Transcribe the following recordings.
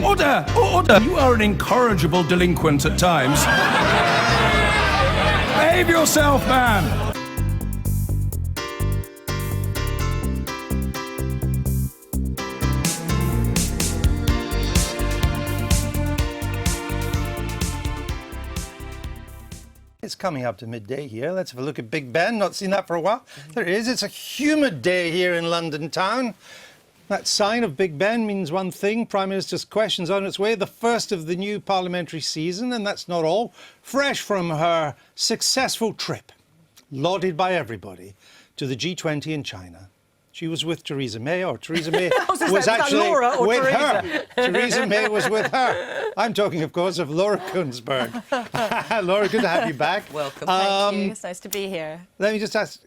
Order! Order! You are an incorrigible delinquent at times. Behave yourself, man! It's coming up to midday here. Let's have a look at Big Ben. Not seen that for a while. There it is. It's a humid day here in London town. That sign of Big Ben means one thing. Prime Minister's questions on its way. The first of the new parliamentary season, and that's not all. Fresh from her successful trip, lauded by everybody, to the G20 in China. She was with Theresa May, or Theresa May was actually with her. Theresa May was with her. I'm talking, of course, of Laura Kuenssberg. Laura, good to have you back. Welcome. Thank you. It's nice to be here. Let me just ask,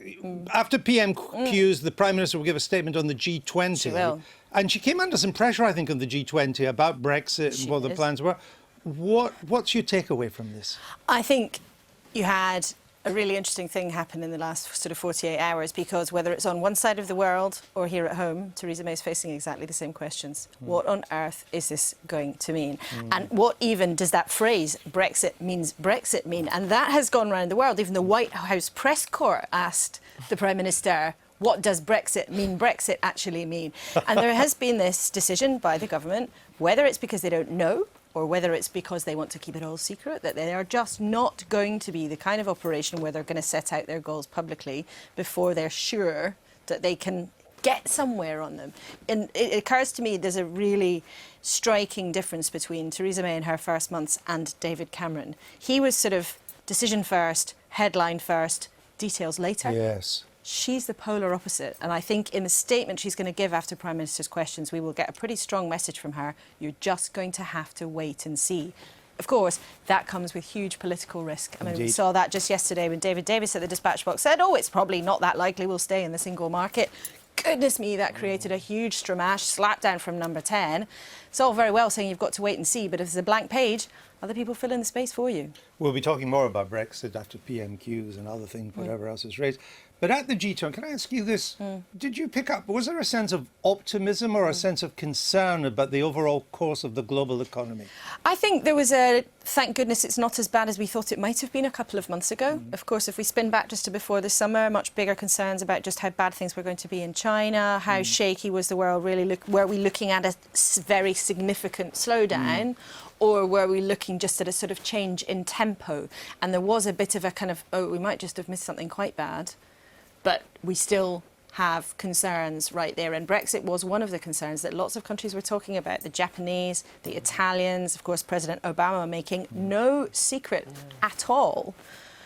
after PMQs, the Prime Minister will give a statement on the G20. She will. And she came under some pressure, I think, on the G20 about Brexit and what the plans were. What's your takeaway from this? I think you had a really interesting thing happen in the last sort of 48 hours, because whether it's on one side of the world or here at home, Theresa May is facing exactly the same questions. What on earth is this going to mean? And what even does that phrase, Brexit means Brexit, mean? And that has gone around the world. Even the White House press corps asked the Prime Minister, what does Brexit actually mean? And there has been this decision by the government, whether it's because they don't know or whether it's because they want to keep it all secret, that they are just not going to be the kind of operation where they're going to set out their goals publicly before they're sure that they can get somewhere on them. And it occurs to me there's a really striking difference between Theresa May in her first months and David Cameron. He was sort of decision first, headline first, details later. Yes. She's the polar opposite, and I think in the statement she's going to give after Prime Minister's questions, we will get a pretty strong message from her. You're just going to have to wait and see. Of course, that comes with huge political risk. I mean, we saw that just yesterday when David Davis at the Dispatch Box said, oh, it's probably not that likely we'll stay in the single market. Goodness me, that created a huge stramash, slap down from number 10. It's all very well saying you've got to wait and see, but if there's a blank page, other people fill in the space for you. We'll be talking more about Brexit after PMQs and other things, whatever else is raised. But at the G20, can I ask you this? Did you pick up, was there a sense of optimism or a sense of concern about the overall course of the global economy? I think there was a, thank goodness it's not as bad as we thought it might have been a couple of months ago. Of course, if we spin back just to before the summer, much bigger concerns about just how bad things were going to be in China, how shaky was the world really, were we looking at a very significant slowdown? Or were we looking just at a sort of change in tempo? And there was a bit of a kind of, oh, we might just have missed something quite bad. But we still have concerns right there. And Brexit was one of the concerns that lots of countries were talking about. The Japanese, the Italians, of course, President Obama making no secret at all.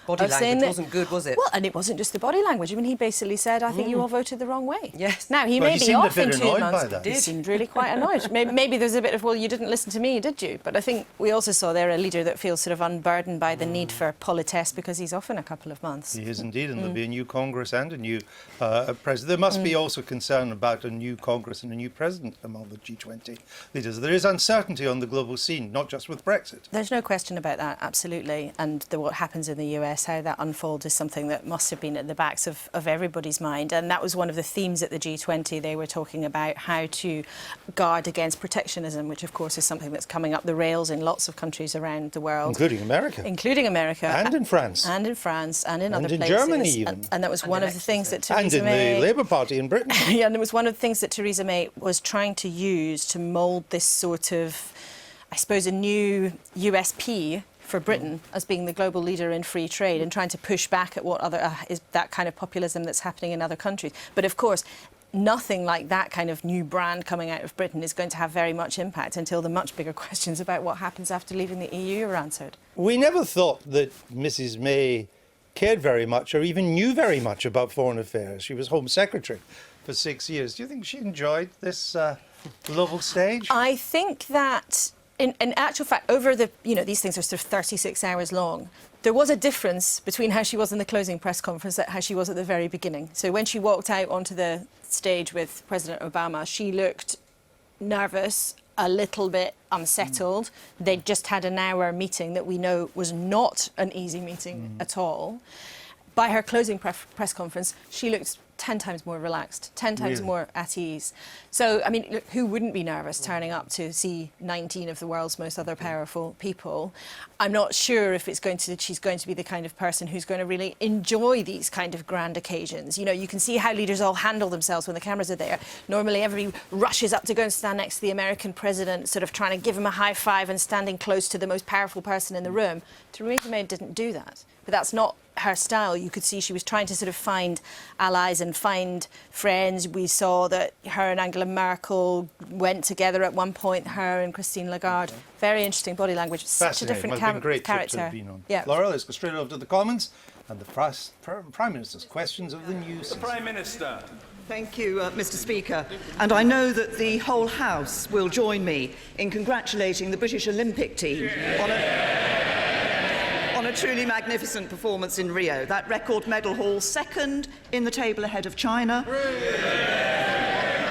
Body language wasn't good, was it? Well, and it wasn't just the body language. I mean, he basically said, I think you all voted the wrong way. Yes. Now, he may be off in 2 months. He seemed really quite annoyed. Maybe there's a bit of, well, you didn't listen to me, did you? But I think we also saw there a leader that feels sort of unburdened by the need for politesse because he's off in a couple of months. He is indeed, and there'll be a new Congress and a new president. There must be also concern about a new Congress and a new president among the G20 leaders. There is uncertainty on the global scene, not just with Brexit. There's no question about that, absolutely. And what happens in the US, how that unfolds is something that must have been at the backs of everybody's mind. And that was one of the themes at the G20. They were talking about how to guard against protectionism, which of course is something that's coming up the rails in lots of countries around the world. Including America. Including America. And in France. And in France and in other places. And in Germany even. And that was one of the things that Theresa May... And in the Labour Party in Britain. Yeah, and it was one of the things that Theresa May was trying to use to mould this sort of, I suppose, a new USP for Britain as being the global leader in free trade and trying to push back at what other is that kind of populism that's happening in other countries. But of course, nothing like that kind of new brand coming out of Britain is going to have very much impact until the much bigger questions about what happens after leaving the EU are answered. We never thought that Mrs May cared very much or even knew very much about foreign affairs. She was Home Secretary for 6 years. Do you think she enjoyed this global stage? I think that in actual fact, over the, these things are sort of 36 hours long, there was a difference between how she was in the closing press conference and how she was at the very beginning. So when she walked out onto the stage with President Obama, she looked nervous, a little bit unsettled. They'd just had an hour meeting that we know was not an easy meeting at all. By her closing press conference, she looked 10 times more relaxed, 10 times Really? more at ease. So, I mean, look, who wouldn't be nervous turning up to see 19 of the world's most other powerful people? I'm not sure if she's going to be the kind of person who's going to really enjoy these kind of grand occasions. You know, you can see how leaders all handle themselves when the cameras are there. Normally, everybody rushes up to go and stand next to the American president, sort of trying to give him a high five and standing close to the most powerful person in the room. Theresa May didn't do that. But that's not her style. You could see she was trying to sort of find allies and find friends. We saw that her and Angela Merkel went together at one point, her and Christine Lagarde. Very interesting body language. Such a different great character. To have been on. Yeah. Laura, let's go straight over to the Commons and the Prime Minister's questions of the news. Prime Minister. Thank you, Mr. Speaker. And I know that the whole House will join me in congratulating the British Olympic team on a truly magnificent performance in Rio. That record medal haul, second in the table ahead of China.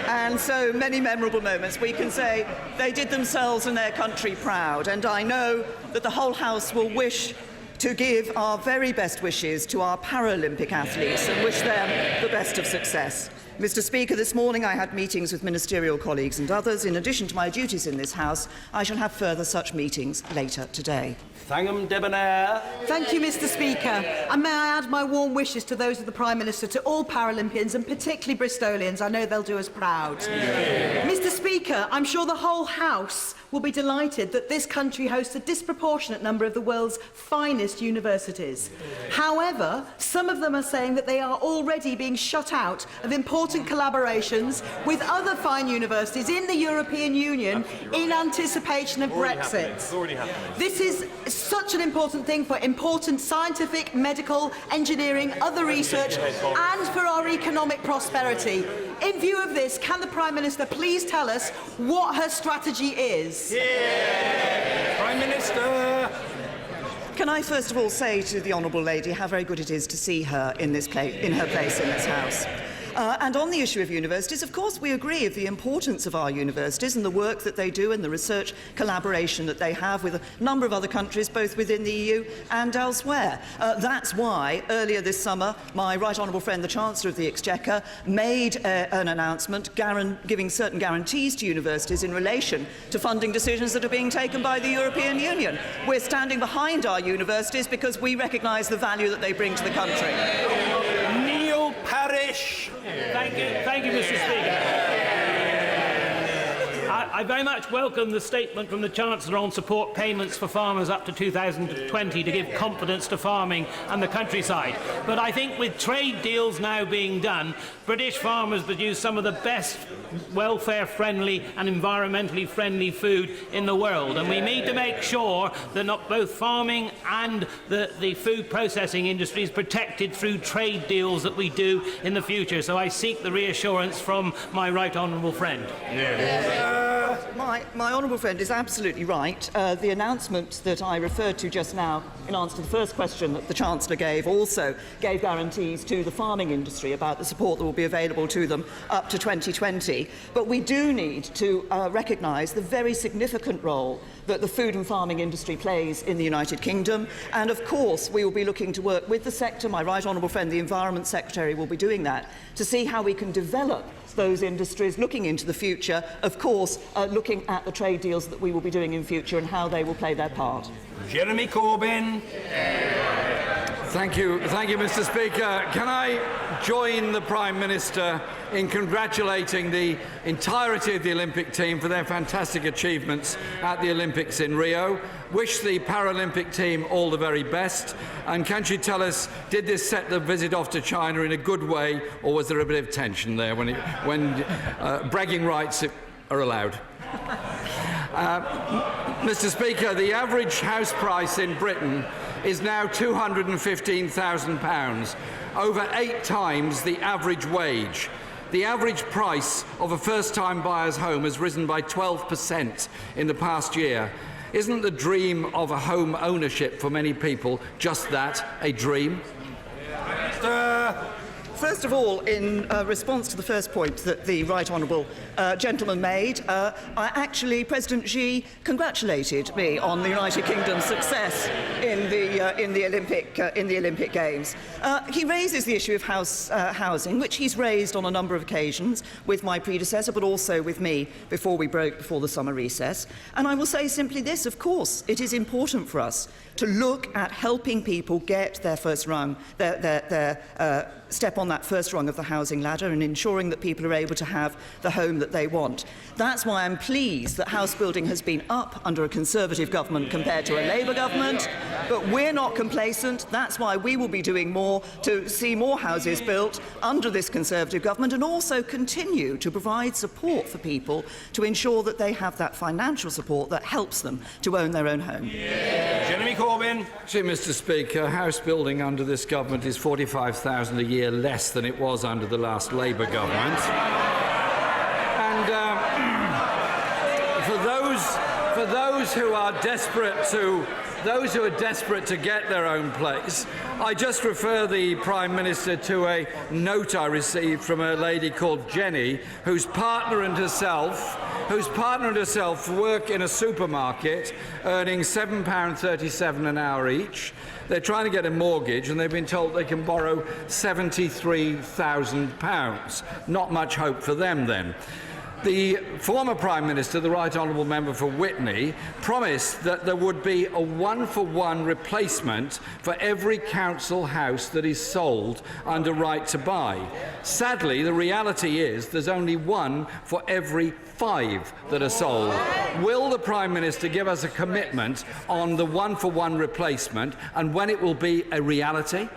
And so many memorable moments. We can say they did themselves and their country proud. And I know that the whole House will wish to give our very best wishes to our Paralympic athletes and wish them the best of success. Mr. Speaker, this morning I had meetings with ministerial colleagues and others. In addition to my duties in this House, I shall have further such meetings later today. Thangham Debonair. Thank you, Mr. Speaker. And may I add my warm wishes to those of the Prime Minister, to all Paralympians and particularly Bristolians. I know they'll do us proud. Mr. Speaker, I'm sure the whole House will be delighted that this country hosts a disproportionate number of the world's finest universities. However, some of them are saying that they are already being shut out of important collaborations with other fine universities in the European Union in anticipation of Brexit. This is such an important thing for important scientific, medical, engineering, other research and for our economic prosperity. In view of this, can the Prime Minister please tell us what her strategy is? Prime Minister. Can I first of all say to the Honourable Lady how very good it is to see her in her place in this House. And on the issue of universities, of course, we agree of the importance of our universities and the work that they do and the research collaboration that they have with a number of other countries, both within the EU and elsewhere. That's why, earlier this summer, my Right Honourable friend, the Chancellor of the Exchequer, made an announcement giving certain guarantees to universities in relation to funding decisions that are being taken by the European Union. We're standing behind our universities because we recognise the value that they bring to the country. Parish. Thank you, Mr. Speaker. I very much welcome the statement from the Chancellor on support payments for farmers up to 2020 to give confidence to farming and the countryside. But I think with trade deals now being done, British farmers produce some of the best welfare-friendly and environmentally friendly food in the world. And we need to make sure that not both farming and the food processing industry is protected through trade deals that we do in the future. So I seek the reassurance from my right honourable friend. My honourable friend is absolutely right. The announcement that I referred to just now in answer to the first question that the Chancellor gave also gave guarantees to the farming industry about the support that will be available to them up to 2020. But we do need to recognise the very significant role that the food and farming industry plays in the United Kingdom. And of course, we will be looking to work with the sector. My right honourable friend, the Environment Secretary, will be doing that to see how we can develop those industries, looking into the future, of course, looking at the trade deals that we will be doing in future and how they will play their part. Jeremy Corbyn. Thank you, Mr. Speaker. Can I join the Prime Minister in congratulating the entirety of the Olympic team for their fantastic achievements at the Olympics in Rio? Wish the Paralympic team all the very best. And can she tell us, did this set the visit off to China in a good way, or was there a bit of tension there when bragging rights are allowed? Mr. Speaker, the average house price in Britain is now £215,000, over 8 times the average wage. The average price of a first-time buyer's home has risen by 12% in the past year. Isn't the dream of a home ownership for many people just that, a dream? First of all, in response to the first point that the Right Honourable gentleman made, President Xi congratulated me on the United Kingdom's success in the Olympic Games. He raises the issue of housing, which he's raised on a number of occasions with my predecessor, but also with me before the summer recess. And I will say simply this: of course, it is important for us to look at helping people get their first rung, their step on that first rung of the housing ladder, and ensuring that people are able to have the home that they want. That's why I'm pleased that house building has been up under a Conservative government compared to a Labour government, but we're not complacent. That's why we will be doing more to see more houses built under this Conservative government, and also continue to provide support for people to ensure that they have that financial support that helps them to own their own home. Jeremy Corbyn. See, Mr. Speaker, house building under this government is 45,000 a year less than it was under the last Labour government. And for those who are desperate to get their own place, I just refer the Prime Minister to a note I received from a lady called Jenny, whose partner and herself work in a supermarket, earning £7.37 an hour each. They're trying to get a mortgage, and they've been told they can borrow £73,000. Not much hope for them, then. The former Prime Minister, the Right Honourable Member for Witney, promised that there would be a one-for-one replacement for every council house that is sold under right to buy. Sadly, the reality is there's only one for every 5 that are sold. Will the Prime Minister give us a commitment on the one-for-one replacement, and when it will be a reality?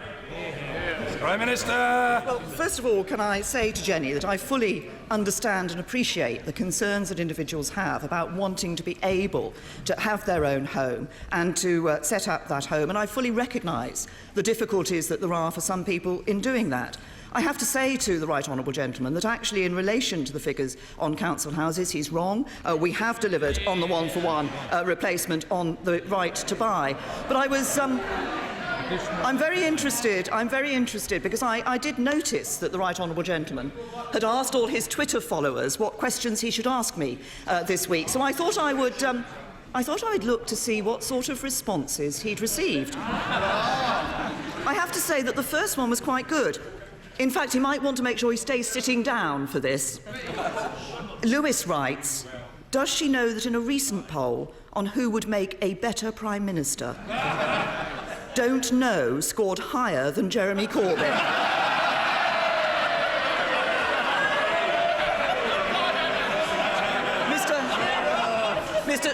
Prime Minister. Well, first of all, can I say to Jenny that I fully understand and appreciate the concerns that individuals have about wanting to be able to have their own home and to set up that home, and I fully recognise the difficulties that there are for some people in doing that. I have to say to the Right Honourable gentleman that actually, in relation to the figures on council houses, he's wrong. We have delivered on the one-for-one replacement on the right to buy. But I'm very interested because I did notice that the Right Honourable gentleman had asked all his Twitter followers what questions he should ask me this week. So I thought I would look to see what sort of responses he'd received. I have to say that the first one was quite good. In fact, he might want to make sure he stays sitting down for this. Lewis writes, "Does she know that in a recent poll on who would make a better Prime Minister, Don't Know scored higher than Jeremy Corbyn?"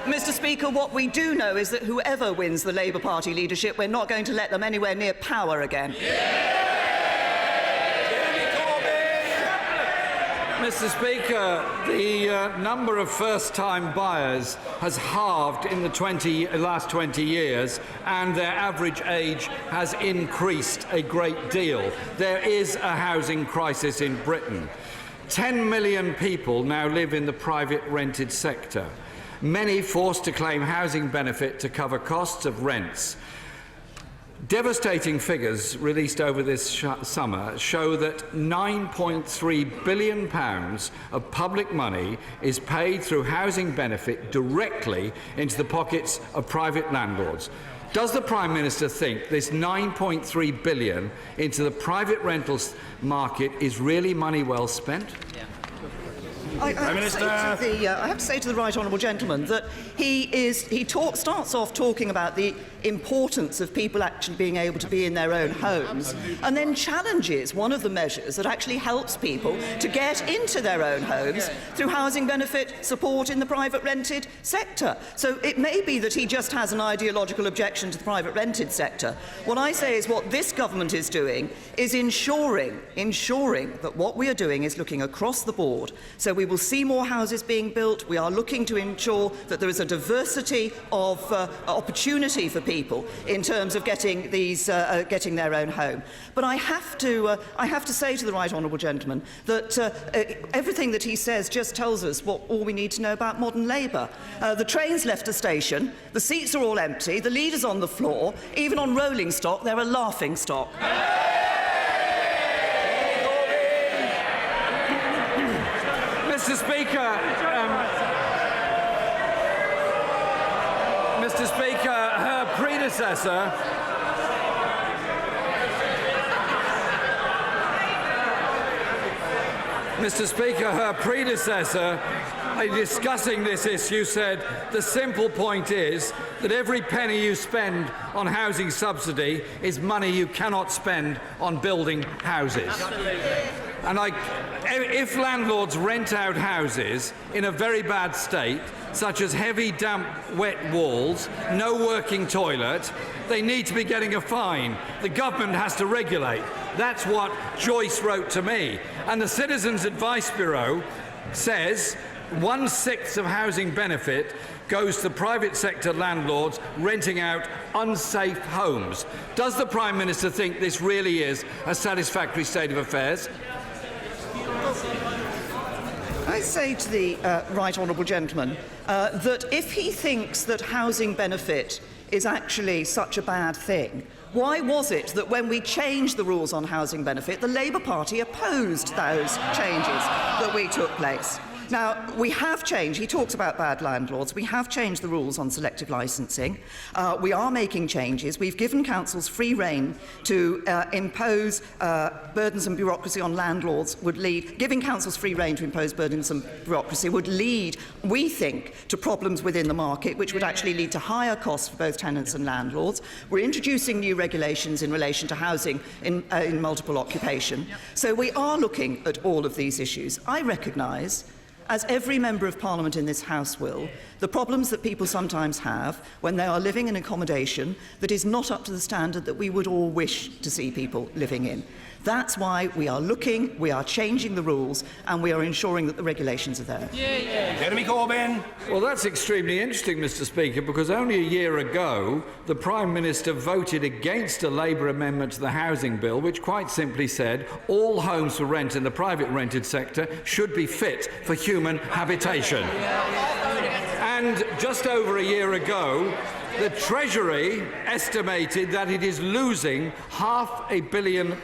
Mr. Speaker, what we do know is that whoever wins the Labour Party leadership, we're not going to let them anywhere near power again. Mr. Speaker, the number of first-time buyers has halved in the last 20 years, and their average age has increased a great deal. There is a housing crisis in Britain. 10 million people now live in the private rented sector, many forced to claim housing benefit to cover costs of rents. Devastating figures released over this summer show that £9.3 billion of public money is paid through housing benefit directly into the pockets of private landlords. Does the Prime Minister think this £9.3 billion into the private rentals market is really money well spent? I have to say to the Right Honourable gentleman that he starts off talking about the importance of people actually being able to be in their own homes, and then challenges one of the measures that actually helps people to get into their own homes through housing benefit support in the private rented sector. So it may be that he just has an ideological objection to the private rented sector. What I say is what this government is doing is ensuring that what we are doing is looking across the board. So we will see more houses being built. We are looking to ensure that there is a diversity of opportunity for people in terms of getting their own home. But I have to say to the Right Honourable gentleman that everything that he says just tells us all we need to know about modern Labour. The train's left a station, the seats are all empty, the leader's on the floor, even on rolling stock they're a laughing stock. Mr. Speaker, her predecessor, discussing this issue, said the simple point is that every penny you spend on housing subsidy is money you cannot spend on building houses. And if landlords rent out houses in a very bad state, such as heavy, damp, wet walls, no working toilet, they need to be getting a fine. The government has to regulate. That's what Joyce wrote to me. And the Citizens Advice Bureau says 1/6 of housing benefit goes to private sector landlords renting out unsafe homes. Does the Prime Minister think this really is a satisfactory state of affairs? I say to the right honourable gentleman that if he thinks that housing benefit is actually such a bad thing, why was it that when we changed the rules on housing benefit, the Labour Party opposed those changes that we took place? Now, we have changed. He talks about bad landlords. We have changed the rules on selective licensing. We are making changes. We've given councils free rein to impose burdensome bureaucracy on landlords giving councils free rein to impose burdensome bureaucracy would lead, we think, to problems within the market, which would actually lead to higher costs for both tenants and landlords. We're introducing new regulations in relation to housing in multiple occupation. So we are looking at all of these issues. I recognise, as every member of Parliament in this House will, the problems that people sometimes have when they are living in accommodation that is not up to the standard that we would all wish to see people living in. That's why we are looking, we are changing the rules, and we are ensuring that the regulations are there. Jeremy Corbyn. Well, that's extremely interesting, Mr. Speaker, because only a year ago, the Prime Minister voted against a Labour amendment to the housing bill, which quite simply said all homes for rent in the private rented sector should be fit for human habitation. And just over a year ago, the Treasury estimated that it is losing £500 million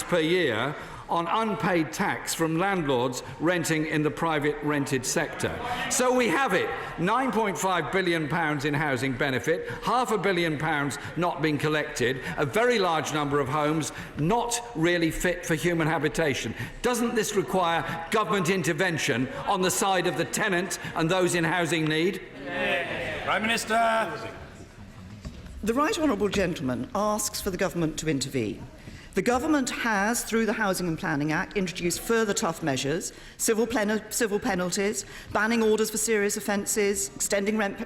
per year on unpaid tax from landlords renting in the private rented sector. So we have it, £9.5 billion in housing benefit, £500 million not being collected, a very large number of homes not really fit for human habitation. Doesn't this require government intervention on the side of the tenant and those in housing need? Prime Minister. The right honourable gentleman asks for the government to intervene. The government has, through the Housing and Planning Act, introduced further tough measures, civil penalties, banning orders for serious offences, extending rent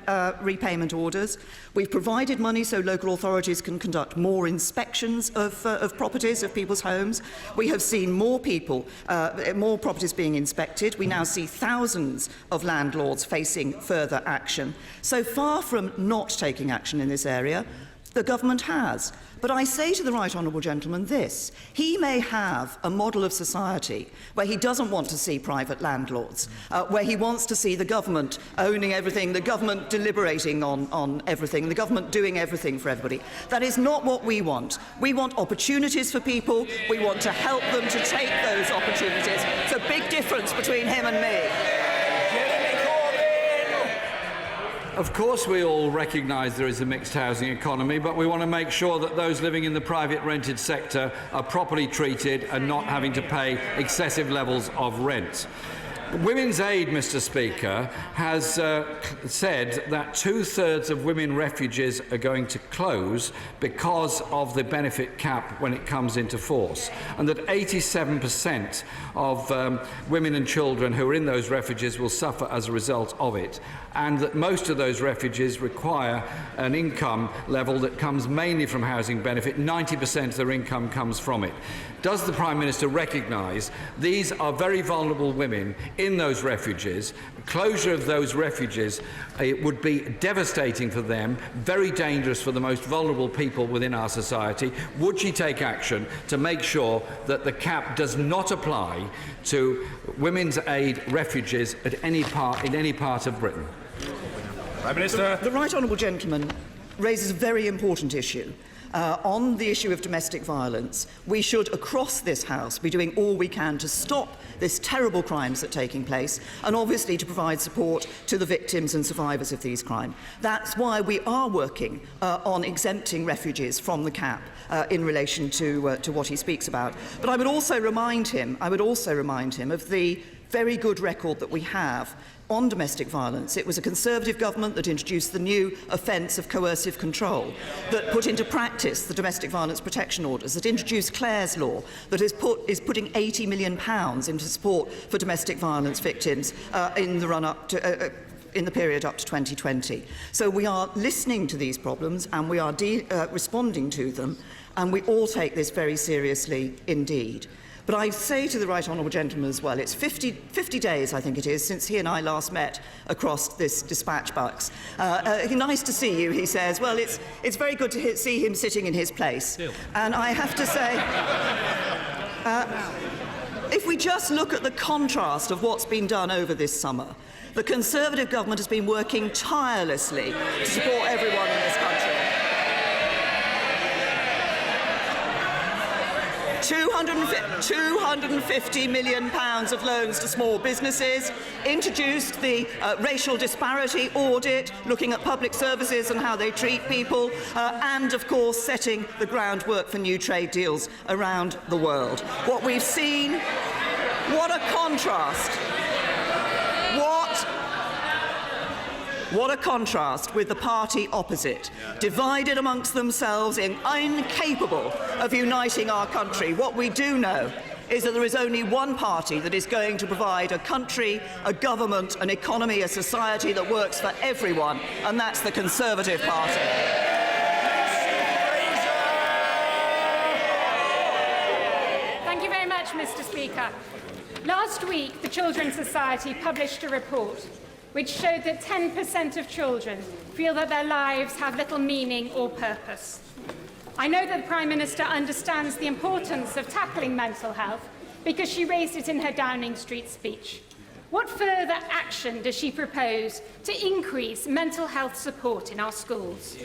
repayment orders. We've provided money so local authorities can conduct more inspections of properties, of people's homes. We have seen more properties being inspected. We now see thousands of landlords facing further action. So far from not taking action in this area, the government has. But I say to the right honourable gentleman this: he may have a model of society where he doesn't want to see private landlords, where he wants to see the government owning everything, the government deliberating on everything, the government doing everything for everybody. That is not what we want. We want opportunities for people. We want to help them to take those opportunities. It's a big difference between him and me. Of course we all recognise there is a mixed housing economy, but we want to make sure that those living in the private rented sector are properly treated and not having to pay excessive levels of rent. Women's Aid, Mr. Speaker, has said that 2/3 of women refugees are going to close because of the benefit cap when it comes into force, and that 87% of women and children who are in those refuges will suffer as a result of it, and that most of those refugees require an income level that comes mainly from housing benefit. 90% of their income comes from it. Does the Prime Minister recognise these are very vulnerable women in those refuges? Closure of those refuges would be devastating for them, very dangerous for the most vulnerable people within our society. Would she take action to make sure that the cap does not apply to Women's Aid refugees in any part of Britain? Prime Minister. The right honourable gentleman raises a very important issue. on the issue of domestic violence, we should, across this House, be doing all we can to stop this terrible crimes that are taking place, and obviously to provide support to the victims and survivors of these crimes. That's why we are working on exempting refugees from the cap in relation to what he speaks about. But I would also remind him of the very good record that we have on domestic violence. It was a Conservative government that introduced the new offence of coercive control, that put into practice the domestic violence protection orders, that introduced Clare's Law, that is putting £80 million into support for domestic violence victims in the run-up to in the period up to 2020. So we are listening to these problems and we are responding to them, and we all take this very seriously indeed. But I say to the right honourable gentleman as well, it's 50 days, I think it is, since he and I last met across this dispatch box. Nice to see you, he says. Well, it's very good to see him sitting in his place. And I have to say, if we just look at the contrast of what's been done over this summer, the Conservative government has been working tirelessly to support everyone in this country. £250 million of loans to small businesses, introduced the racial disparity audit, looking at public services and how they treat people, and of course setting the groundwork for new trade deals around the world. What we've seen, what a contrast. What a contrast with the party opposite, divided amongst themselves and incapable of uniting our country. What we do know is that there is only one party that is going to provide a country, a government, an economy, a society that works for everyone, and that's the Conservative Party. Thank you very much, Mr. Speaker. Last week, the Children's Society published a report which showed that 10% of children feel that their lives have little meaning or purpose. I know that the Prime Minister understands the importance of tackling mental health because she raised it in her Downing Street speech. What further action does she propose to increase mental health support in our schools?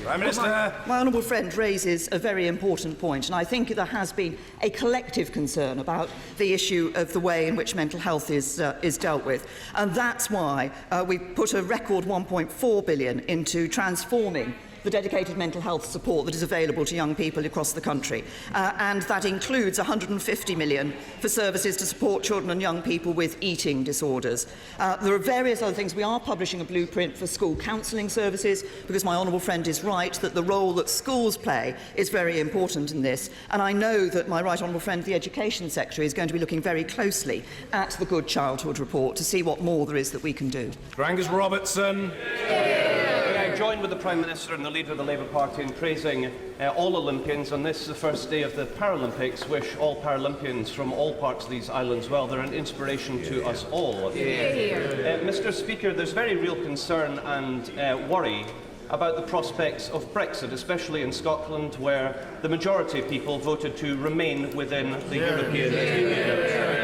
Prime Minister. My honourable friend raises a very important point, and I think there has been a collective concern about the issue of the way in which mental health is dealt with. And that's why we put a record £1.4 billion into transforming the dedicated mental health support that is available to young people across the country. And that includes £150 million for services to support children and young people with eating disorders. There are various other things. We are publishing a blueprint for school counselling services, because my honourable friend is right that the role that schools play is very important in this. And I know that my right honourable friend, the Education Secretary, is going to be looking very closely at the Good Childhood Report to see what more there is that we can do. Angus Robertson. I join with the Prime Minister and the Leader of the Labour Party in praising all Olympians on this, the first day of the Paralympics. Wish all Paralympians from all parts of these islands well. They're an inspiration to us all. Mr. Speaker, there's very real concern and worry about the prospects of Brexit, especially in Scotland, where the majority of people voted to remain within the European Union.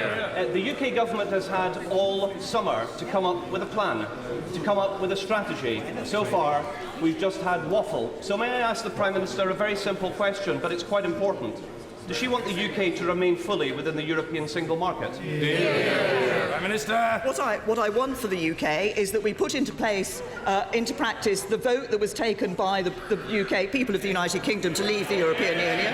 The UK government has had all summer to come up with a plan, to come up with a strategy. So far, we've just had waffle. So may I ask the Prime Minister a very simple question, but it's quite important. Does she want the UK to remain fully within the European single market? Prime Minister. What I want for the UK is that we put into practice the vote that was taken by the UK people of the United Kingdom to leave the European Union.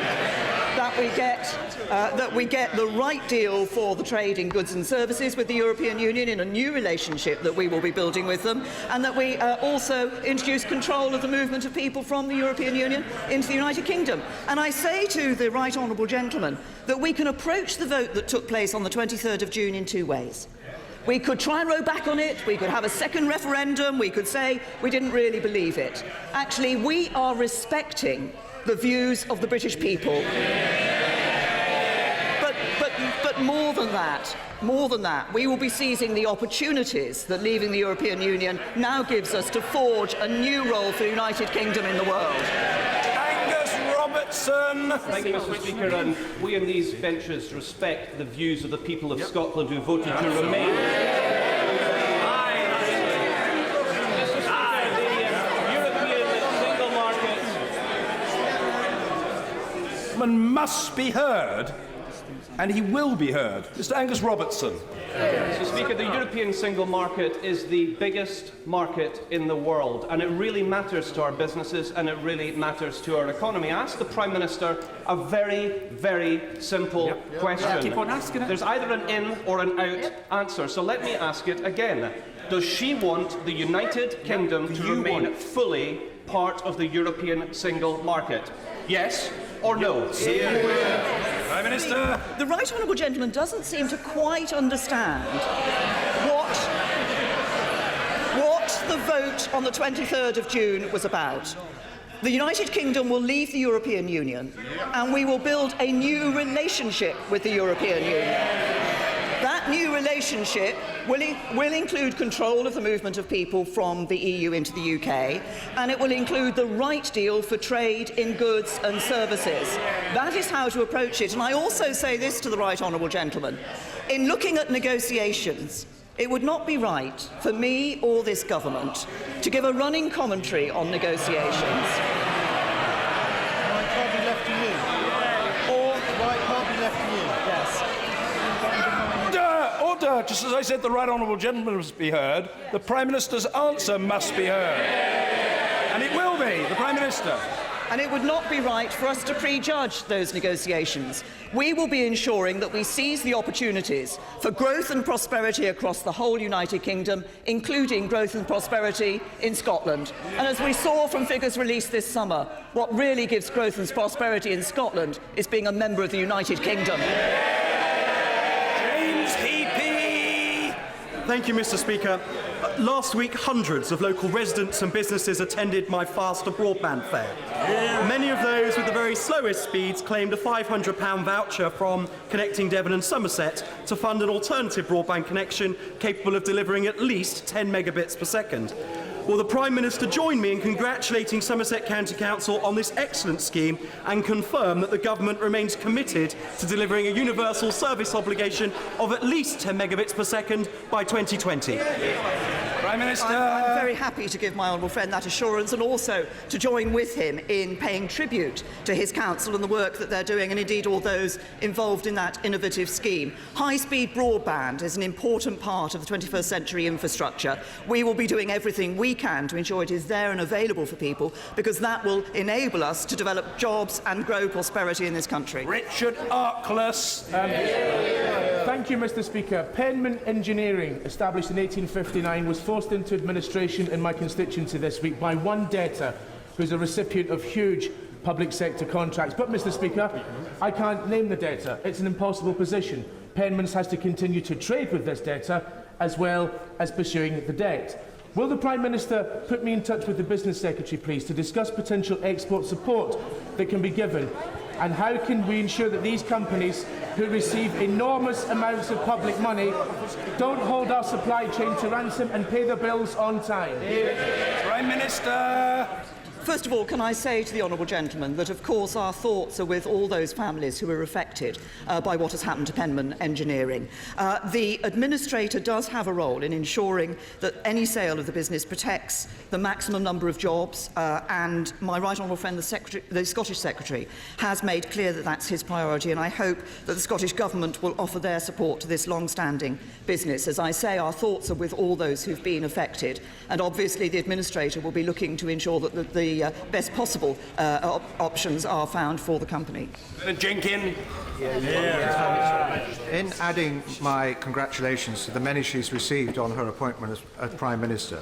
That we get the right deal for the trade in goods and services with the European Union in a new relationship that we will be building with them, and that we also introduce control of the movement of people from the European Union into the United Kingdom. And I say to the right honourable gentleman that we can approach the vote that took place on the 23rd of June in two ways. We could try and row back on it, we could have a second referendum, we could say we didn't really believe it. Actually, we are respecting the views of the British people. But more than that, we will be seizing the opportunities that leaving the European Union now gives us to forge a new role for the United Kingdom in the world. Angus Robertson. Thank you, Mr. Speaker, and we in these benches respect the views of the people of Scotland who voted to remain. gentleman must be heard, and he will be heard. Mr. Angus Robertson. Mr. Speaker, the European single market is the biggest market in the world, and it really matters to our businesses and it really matters to our economy. I asked the Prime Minister a very, very simple question. Keep on asking it. There's either an in or an out answer, so let me ask it again. Does she want the United Kingdom to remain fully part of the European single market? Yes or no? Prime Minister. The right honourable gentleman doesn't seem to quite understand what the vote on the 23rd of June was about. The United Kingdom will leave the European Union and we will build a new relationship with the European Union. That new relationship will include control of the movement of people from the EU into the UK, and it will include the right deal for trade in goods and services. That is how to approach it. And I also say this to the right honourable gentleman. In looking at negotiations, it would not be right for me or this government to give a running commentary on negotiations. Right can't be left to you. Or right can't be left to you. Yes. Order! Just as I said, the right honourable gentleman must be heard. The Prime Minister's answer must be heard. And it will be, the Prime Minister. And it would not be right for us to prejudge those negotiations. We will be ensuring that we seize the opportunities for growth and prosperity across the whole United Kingdom, including growth and prosperity in Scotland. And as we saw from figures released this summer, what really gives growth and prosperity in Scotland is being a member of the United Kingdom. Thank you, Mr. Speaker. Last week, hundreds of local residents and businesses attended my faster broadband fair. Many of those with the very slowest speeds claimed a £500 voucher from Connecting Devon and Somerset to fund an alternative broadband connection capable of delivering at least 10 megabits per second. Will the Prime Minister join me in congratulating Somerset County Council on this excellent scheme and confirm that the government remains committed to delivering a universal service obligation of at least 10 megabits per second by 2020? Prime Minister. I'm very happy to give my honourable friend that assurance and also to join with him in paying tribute to his council and the work that they're doing, and indeed all those involved in that innovative scheme. High-speed broadband is an important part of the 21st century infrastructure. We will be doing everything we can to ensure it is there and available for people, because that will enable us to develop jobs and grow prosperity in this country. Richard Arkless. Thank you, Mr. Speaker. Penman Engineering, established in 1859, was forced into administration in my constituency this week by one debtor who is a recipient of huge public sector contracts. But, Mr. Speaker, I can't name the debtor. It's an impossible position. Penman's has to continue to trade with this debtor as well as pursuing the debt. Will the Prime Minister put me in touch with the Business Secretary, please, to discuss potential export support that can be given? And how can we ensure that these companies who receive enormous amounts of public money don't hold our supply chain to ransom and pay their bills on time? Prime Minister. First of all, can I say to the honourable gentleman that, of course, our thoughts are with all those families who are affected by what has happened to Penman Engineering. The administrator does have a role in ensuring that any sale of the business protects the maximum number of jobs, and my right honourable friend, the Scottish Secretary, has made clear that that's his priority, and I hope that the Scottish Government will offer their support to this long-standing business. As I say, our thoughts are with all those who've been affected, and obviously the administrator will be looking to ensure that the best possible options are found for the company. Jenkins. In adding my congratulations to the many she's received on her appointment as Prime Minister,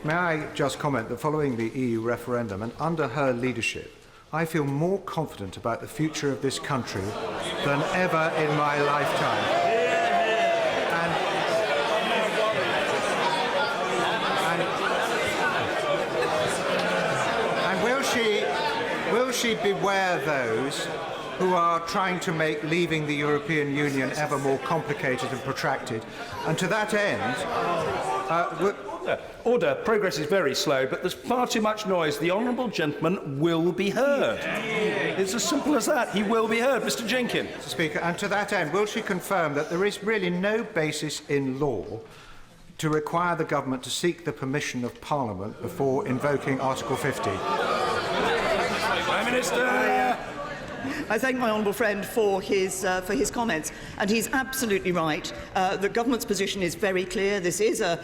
may I just comment that following the EU referendum and under her leadership, I feel more confident about the future of this country than ever in my lifetime. Will she beware those who are trying to make leaving the European Union ever more complicated and protracted? And to that end, Order. Progress is very slow, but there's far too much noise. The honourable gentleman will be heard. It's as simple as that. He will be heard. Mr. Jenkins. Mr. Speaker, and to that end, will she confirm that there is really no basis in law to require the government to seek the permission of Parliament before invoking Article 50? Prime Minister. I thank my honourable friend for his comments, and he's absolutely right. The government's position is very clear. This is a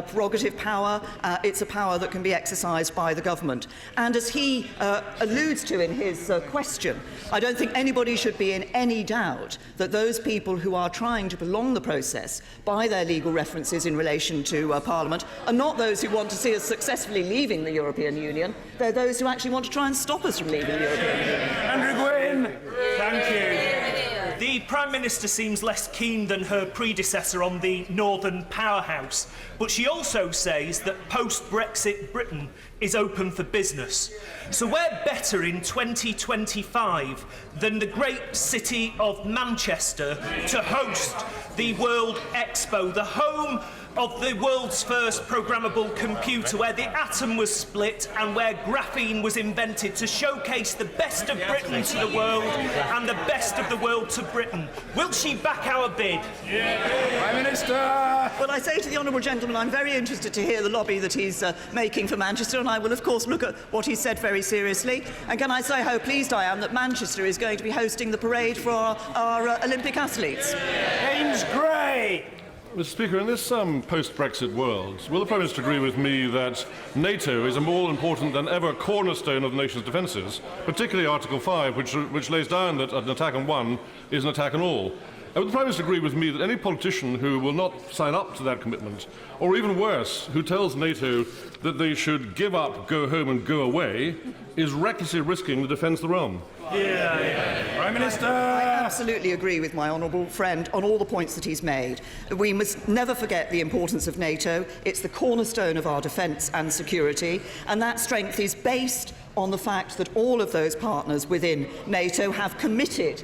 prerogative power. It's a power that can be exercised by the government. And as he alludes to in his question, I don't think anybody should be in any doubt that those people who are trying to prolong the process by their legal references in relation to Parliament are not those who want to see us successfully leaving the European Union. They're those who actually want to try and stop us from leaving the European Union. Andrew Gwynn. Thank you. The Prime Minister seems less keen than her predecessor on the Northern powerhouse, but she also says that post-Brexit Britain is open for business. So where better in 2025 than the great city of Manchester to host the World Expo, the home of the world's first programmable computer, where the atom was split and where graphene was invented to showcase the best of Britain to the world and the best of the world to Britain. Will she back our bid? Prime Minister. Well, I say to the honourable gentleman, I'm very interested to hear the lobby that he's making for Manchester, and I will, of course, look at what he said very seriously. And can I say how pleased I am that Manchester is going to be hosting the parade for our Olympic athletes? James Gray. Mr. Speaker, in this post-Brexit world, will the Prime Minister agree with me that NATO is a more important than ever cornerstone of the nation's defences, particularly Article 5, which lays down that an attack on one is an attack on all? Will the Prime Minister agree with me that any politician who will not sign up to that commitment, or even worse, who tells NATO that they should give up, go home and go away, is recklessly risking the defence of the realm? Prime Minister. I absolutely agree with my honourable friend on all the points that he's made. We must never forget the importance of NATO. It's the cornerstone of our defence and security, and that strength is based on the fact that all of those partners within NATO have committed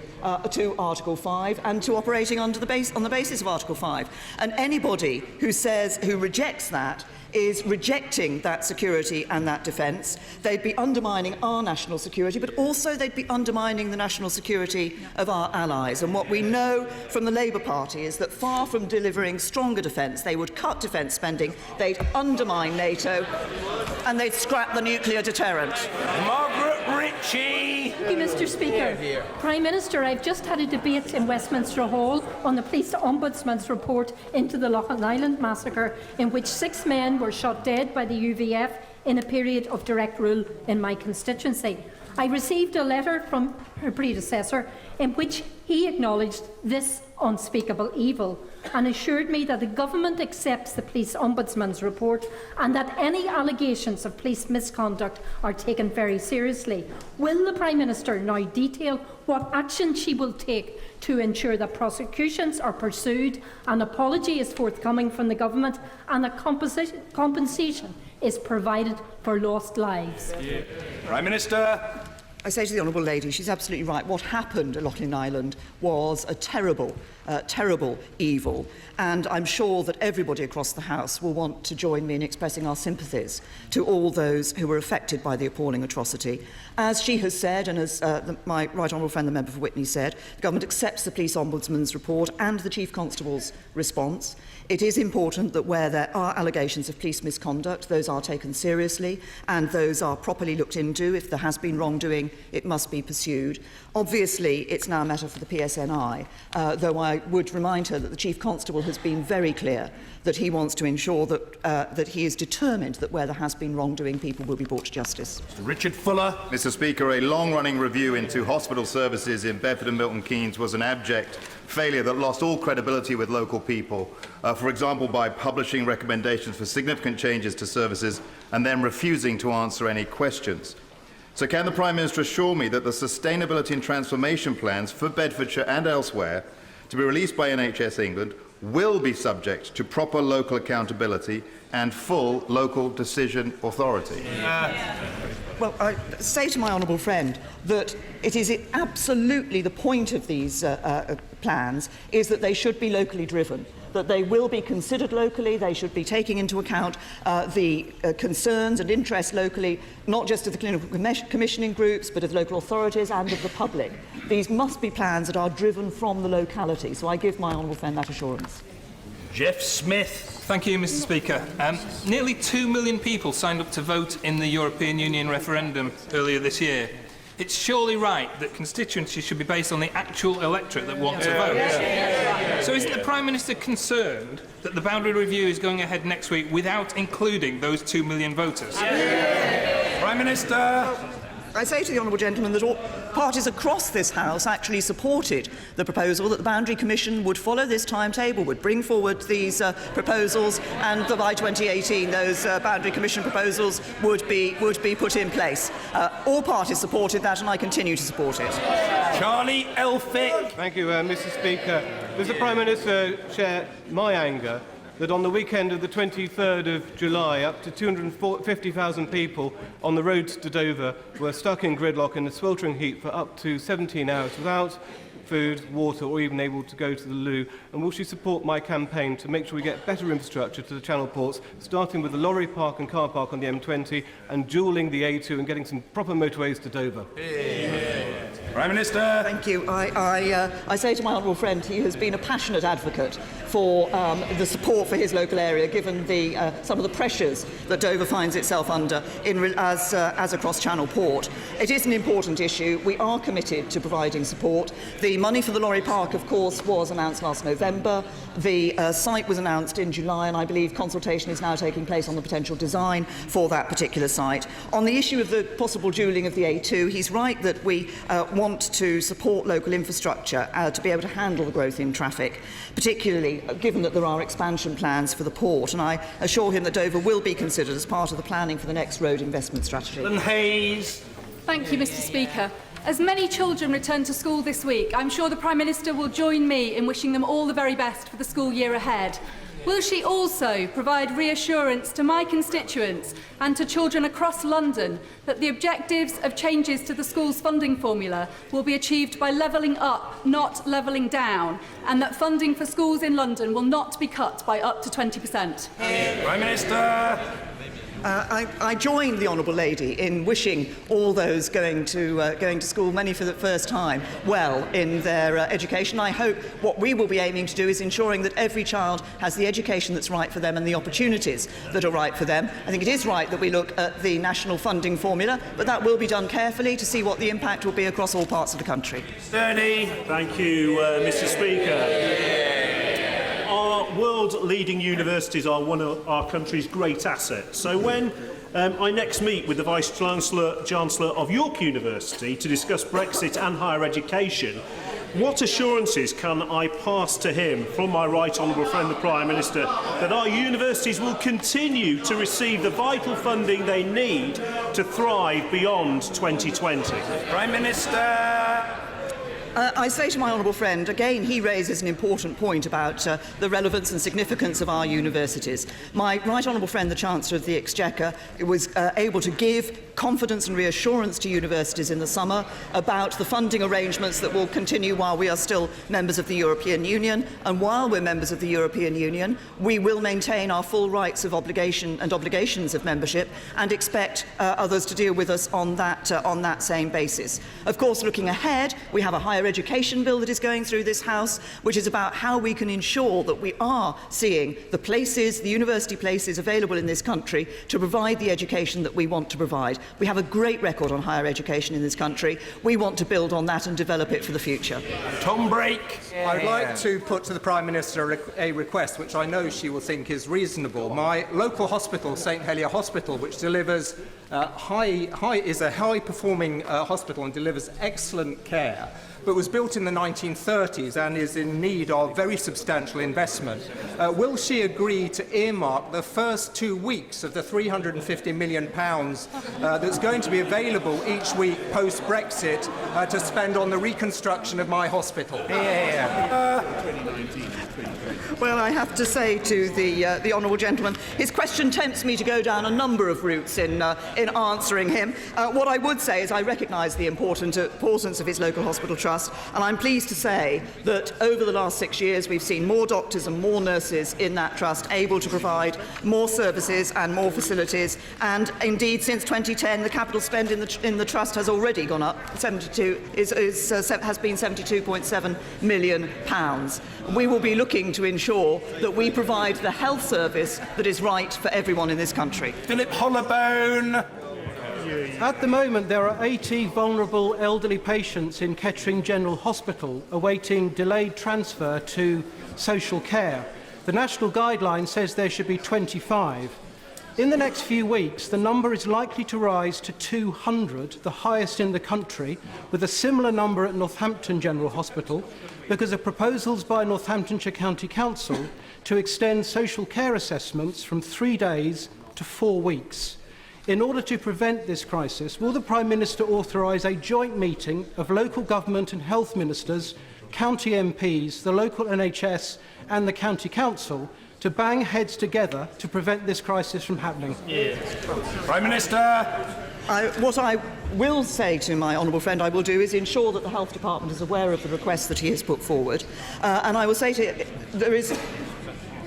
to Article 5 and to operating on the basis of Article 5. And anybody who rejects that is rejecting that security and that defence. They'd be undermining our national security, but also they'd be undermining the national security of our allies. And what we know from the Labour Party is that far from delivering stronger defence, they would cut defence spending, they'd undermine NATO, and they'd scrap the nuclear deterrent. Margaret Ritchie. Thank you, Mr. Speaker. Prime Minister, I've just had a debate in Westminster Hall on the Police Ombudsman's report into the Loughlin Island massacre, in which 6 men were shot dead by the UVF in a period of direct rule in my constituency. I received a letter from her predecessor in which he acknowledged this unspeakable evil and assured me that the government accepts the Police Ombudsman's report and that any allegations of police misconduct are taken very seriously. Will the Prime Minister now detail what action she will take to ensure that prosecutions are pursued, an apology is forthcoming from the government and that compensation is provided for lost lives? Prime Minister. I say to the honourable lady, she's absolutely right. What happened at Loughlin Island was a terrible, terrible evil, and I'm sure that everybody across the House will want to join me in expressing our sympathies to all those who were affected by the appalling atrocity. As she has said, and as my right honourable friend, the member for Witney, said, the government accepts the Police Ombudsman's report and the Chief Constable's response. It is important that where there are allegations of police misconduct, those are taken seriously and those are properly looked into. If there has been wrongdoing, it must be pursued. Obviously, it's now a matter for the PSNI, though I would remind her that the Chief Constable has been very clear that he wants to ensure that he is determined that where there has been wrongdoing, people will be brought to justice. Richard Fuller. Mr. Speaker, a long-running review into hospital services in Bedford and Milton Keynes was an abject failure that lost all credibility with local people, for example, by publishing recommendations for significant changes to services and then refusing to answer any questions. So can the Prime Minister assure me that the sustainability and transformation plans for Bedfordshire and elsewhere to be released by NHS England will be subject to proper local accountability and full local decision authority? Well, I say to my honourable friend that it is absolutely the point of these plans is that they should be locally driven, that they will be considered locally, they should be taking into account the concerns and interests locally, not just of the clinical commissioning groups, but of local authorities and of the public. These must be plans that are driven from the locality, so I give my honourable friend that assurance. Jeff Smith. Thank you, Mr. Speaker. Nearly 2 million people signed up to vote in the European Union referendum earlier this year. It's surely right that constituencies should be based on the actual electorate that wants a vote. So isn't the Prime Minister concerned that the boundary review is going ahead next week without including those 2 million voters? Prime Minister! I say to the honourable gentleman that all parties across this House actually supported the proposal that the Boundary Commission would follow this timetable, would bring forward these proposals, and that by 2018 those Boundary Commission proposals would be put in place. All parties supported that, and I continue to support it. Charlie Elphick. Thank you, Mr. Speaker. Does the Prime Minister share my anger that on the weekend of the 23rd of July, up to 250,000 people on the road to Dover were stuck in gridlock in a sweltering heat for up to 17 hours without food, water, or even able to go to the loo? And will she support my campaign to make sure we get better infrastructure to the channel ports, starting with the lorry park and car park on the M20 and dualling the A2 and getting some proper motorways to Dover? Prime Minister. Thank you. I say to my honourable friend, he has been a passionate advocate for the support for his local area, given some of the pressures that Dover finds itself under as a cross-channel port. It is an important issue. We are committed to providing support. The money for the lorry park, of course, was announced last November. The site was announced in July, and I believe consultation is now taking place on the potential design for that particular site. On the issue of the possible dualling of the A2, he's right that we want to support local infrastructure to be able to handle the growth in traffic, particularly given that there are expansion plans for the port, and I assure him that Dover will be considered as part of the planning for the next road investment strategy. Hayes. Thank you, Mr. Speaker. As many children return to school this week, I'm sure the Prime Minister will join me in wishing them all the very best for the school year ahead. Will she also provide reassurance to my constituents and to children across London that the objectives of changes to the school's funding formula will be achieved by levelling up, not levelling down, and that funding for schools in London will not be cut by up to 20%? Prime Minister. I join the honourable lady in wishing all those going to school, many for the first time, well in their education. I hope what we will be aiming to do is ensuring that every child has the education that's right for them and the opportunities that are right for them. I think it is right that we look at the national funding formula, but that will be done carefully to see what the impact will be across all parts of the country. Sturdy. Thank you, Mr. Speaker. Our world-leading universities are one of our country's great assets. So when I next meet with the Vice-Chancellor of York University to discuss Brexit and higher education, what assurances can I pass to him from my right honourable friend the Prime Minister that our universities will continue to receive the vital funding they need to thrive beyond 2020? Prime Minister. I say to my honourable friend, again, he raises an important point about the relevance and significance of our universities. My right honourable friend, the Chancellor of the Exchequer, was able to give confidence and reassurance to universities in the summer about the funding arrangements that will continue while we are still members of the European Union. And while we're members of the European Union, we will maintain our full rights of obligation and obligations of membership and expect others to deal with us on that same basis. Of course, looking ahead, we have a higher education bill that is going through this House, which is about how we can ensure that we are seeing the university places available in this country to provide the education that we want to provide. We have a great record on higher education in this country. We want to build on that and develop it for the future. Tom Brake. I'd like to put to the Prime Minister a request which I know she will think is reasonable. My local hospital, St Helier Hospital, which delivers is a high-performing hospital and delivers excellent care, but was built in the 1930s and is in need of very substantial investment. Will she agree to earmark the first 2 weeks of the £350 million that's going to be available each week post-Brexit to spend on the reconstruction of my hospital? Well, I have to say to the honourable gentleman, his question tempts me to go down a number of routes in answering him. What I would say is I recognise the importance of his local hospital trust, and I'm pleased to say that over the last 6 years we've seen more doctors and more nurses in that trust able to provide more services and more facilities, and indeed since 2010 the capital spend in the trust has already gone up. Has been £72.7 million. We will be looking to ensure that we provide the health service that is right for everyone in this country. Philip Hollobone. At the moment, there are 80 vulnerable elderly patients in Kettering General Hospital awaiting delayed transfer to social care. The national guideline says there should be 25. In the next few weeks, the number is likely to rise to 200, the highest in the country, with a similar number at Northampton General Hospital, because of proposals by Northamptonshire County Council to extend social care assessments from 3 days to 4 weeks. In order to prevent this crisis, will the Prime Minister authorise a joint meeting of local government and health ministers, county MPs, the local NHS and the County Council to bang heads together to prevent this crisis from happening? Prime Minister. What I will say to my honourable friend I will do is ensure that the Health Department is aware of the request that he has put forward. And I will say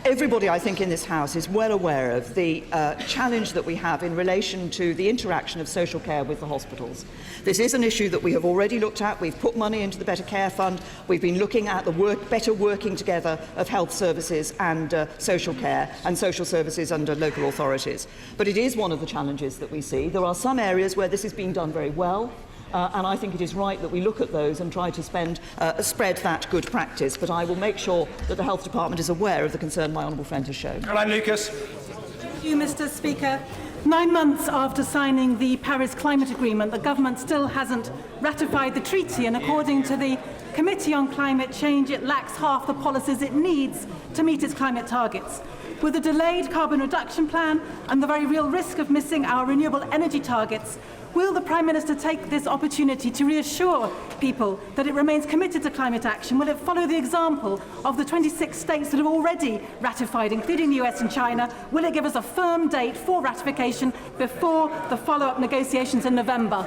everybody, I think, in this House is well aware of the challenge that we have in relation to the interaction of social care with the hospitals. This is an issue that we have already looked at. We've put money into the Better Care Fund. We've been looking at the better working together of health services and social care and social services under local authorities. But it is one of the challenges that we see. There are some areas where this is being done very well. And I think it is right that we look at those and try to spread that good practice. But I will make sure that the Health Department is aware of the concern my honourable friend has shown. Caroline Lucas. Thank you, Mr. Speaker. 9 months after signing the Paris Climate Agreement, the government still hasn't ratified the treaty, and according to the Committee on Climate Change, it lacks half the policies it needs to meet its climate targets. With a delayed carbon reduction plan and the very real risk of missing our renewable energy targets, will the Prime Minister take this opportunity to reassure people that it remains committed to climate action? Will it follow the example of the 26 states that have already ratified, including the US and China? Will it give us a firm date for ratification before the follow-up negotiations in November?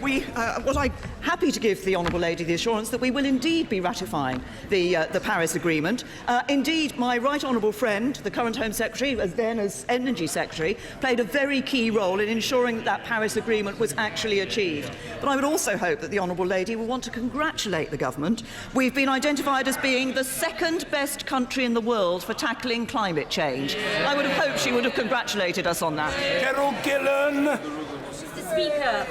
I'm happy to give the honourable lady the assurance that we will indeed be ratifying the Paris Agreement. Indeed, my right honourable friend, the current Home Secretary, as then as Energy Secretary, played a very key role in ensuring that that Paris Agreement was actually achieved. But I would also hope that the honourable lady will want to congratulate the government. We've been identified as being the second best country in the world for tackling climate change. I would have hoped she would have congratulated us on that. Carol Gillan. Mr. Speaker,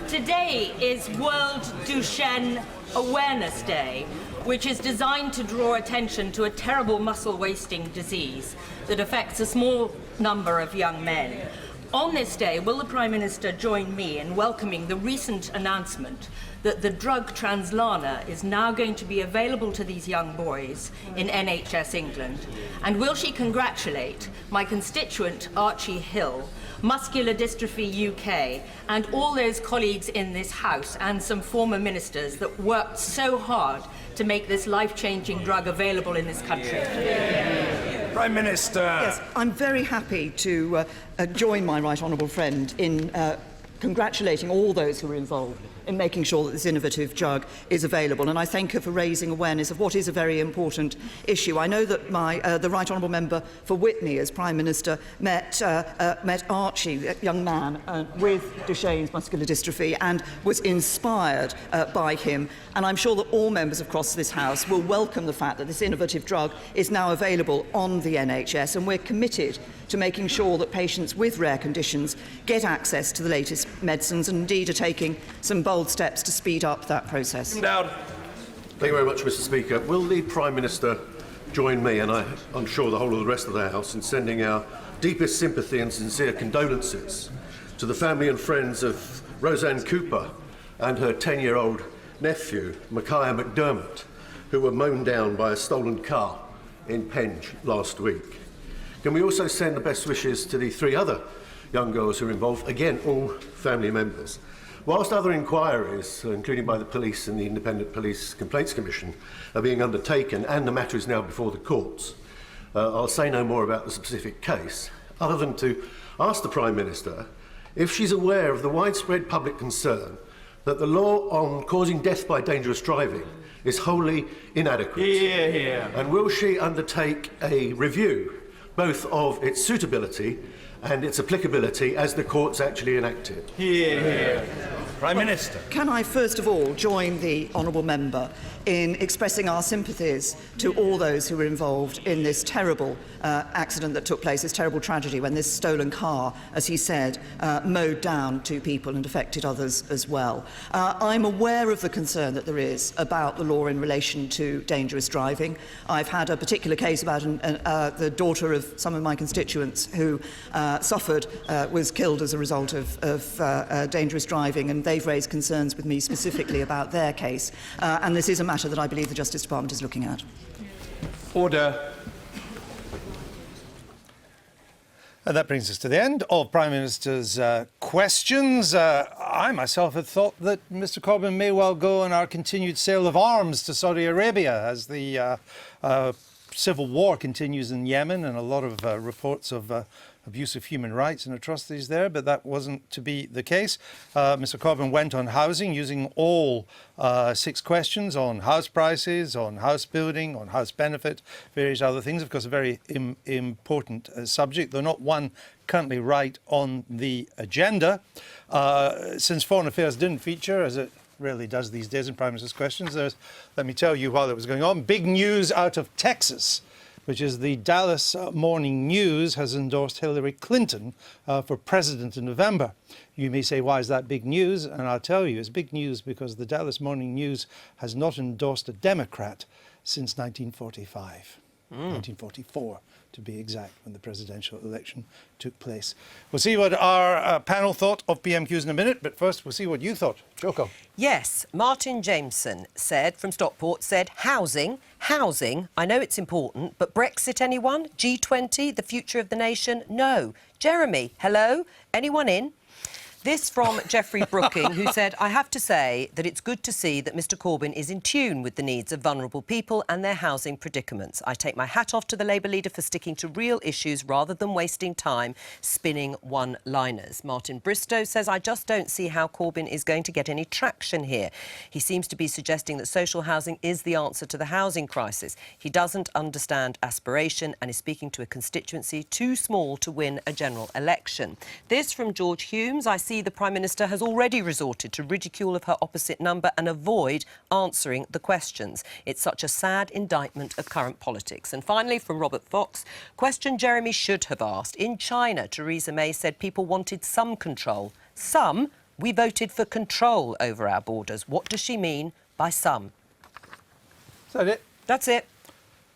today is World Duchenne Awareness Day, which is designed to draw attention to a terrible muscle-wasting disease that affects a small number of young men. On this day, will the Prime Minister join me in welcoming the recent announcement that the drug Translana is now going to be available to these young boys in NHS England? And will she congratulate my constituent Archie Hill, Muscular Dystrophy UK, and all those colleagues in this House and some former ministers that worked so hard to make this life-changing drug available in this country? Prime Minister. Yes, I'm very happy to join my right honourable friend in congratulating all those who are involved in making sure that this innovative drug is available, and I thank her for raising awareness of what is a very important issue. I know that the Right Honourable Member for Witney, as Prime Minister, met Archie, a young man with Duchenne's muscular dystrophy, and was inspired by him. And I'm sure that all members across this House will welcome the fact that this innovative drug is now available on the NHS, and we're committed to making sure that patients with rare conditions get access to the latest medicines, and indeed are taking some bold steps to speed up that process. Thank you very much, Mr. Speaker. Will the Prime Minister join me, and I'm sure the whole of the rest of the House, in sending our deepest sympathy and sincere condolences to the family and friends of Roseanne Cooper and her 10-year-old nephew, Micaiah McDermott, who were mown down by a stolen car in Penge last week? Can we also send the best wishes to the 3 other young girls who are involved, again, all family members? Whilst other inquiries, including by the police and the Independent Police Complaints Commission, are being undertaken and the matter is now before the courts, I'll say no more about the specific case, other than to ask the Prime Minister if she's aware of the widespread public concern that the law on causing death by dangerous driving is wholly inadequate. And will she undertake a review both of its suitability and its applicability as the courts actually enacted. Prime Minister. Can I first of all join the honourable member in expressing our sympathies to all those who were involved in this terrible accident that took place, this terrible tragedy when this stolen car, as he said, mowed down 2 people and affected others as well. I'm aware of the concern that there is about the law in relation to dangerous driving. I've had a particular case about the daughter of some of my constituents who was killed as a result of dangerous driving, and they've raised concerns with me specifically about their case. And this is a matter that I believe the Justice Department is looking at. Order. And that brings us to the end of Prime Minister's questions. I myself had thought that Mr Corbyn may well go on our continued sale of arms to Saudi Arabia as the civil war continues in Yemen, and a lot of reports of abuse of human rights and atrocities there, but that wasn't to be the case. Mr Corbyn went on housing using all 6 questions on house prices, on house building, on house benefit, various other things. Of course, a very important subject, though not one currently right on the agenda. Since foreign affairs didn't feature, as it rarely does these days in Prime Minister's questions, let me tell you while it was going on, big news out of Texas, which is the Dallas Morning News has endorsed Hillary Clinton for president in November. You may say, why is that big news? And I'll tell you, it's big news because the Dallas Morning News has not endorsed a Democrat since 1945, 1944 to be exact, when the presidential election took place. We'll see what our panel thought of PMQs in a minute, but first we'll see what you thought. Joko. Yes, Martin Jameson said, from Stockport, said, housing, I know it's important, but Brexit, anyone? G20, the future of the nation? No. Jeremy, hello? Anyone in? This from Geoffrey Brooking, who said, I have to say that it's good to see that Mr Corbyn is in tune with the needs of vulnerable people and their housing predicaments. I take my hat off to the Labour leader for sticking to real issues rather than wasting time spinning one-liners. Martin Bristow says, I just don't see how Corbyn is going to get any traction here. He seems to be suggesting that social housing is the answer to the housing crisis. He doesn't understand aspiration and is speaking to a constituency too small to win a general election. This from George Humes, I see the Prime Minister has already resorted to ridicule of her opposite number and avoid answering the questions. It's such a sad indictment of current politics. And finally, from Robert Fox, question Jeremy should have asked. In China, Theresa May said people wanted some control. Some? We voted for control over our borders. What does she mean by some? Is that it? That's it.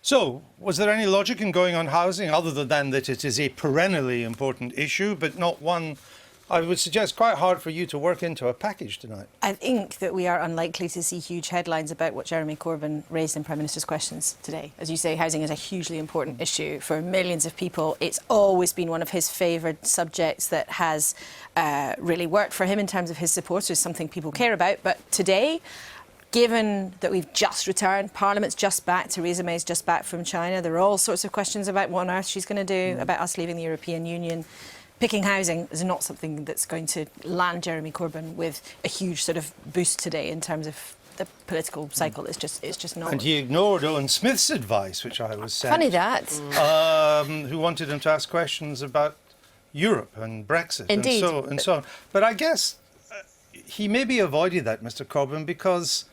So, was there any logic in going on housing other than that it is a perennially important issue, but not one I would suggest quite hard for you to work into a package tonight? I think that we are unlikely to see huge headlines about what Jeremy Corbyn raised in Prime Minister's questions today. As you say, housing is a hugely important issue for millions of people. It's always been one of his favoured subjects that has really worked for him in terms of his supporters, something people care about. But today, given that we've just returned, Parliament's just back, Theresa May's just back from China, there are all sorts of questions about what on earth she's going to do, about us leaving the European Union. Picking housing is not something that's going to land Jeremy Corbyn with a huge sort of boost today in terms of the political cycle. It's just not. And he ignored Owen Smith's advice, which I was sent. Funny that. Who wanted him to ask questions about Europe and Brexit. Indeed. And so on. But I guess he maybe avoided that, Mr Corbyn, because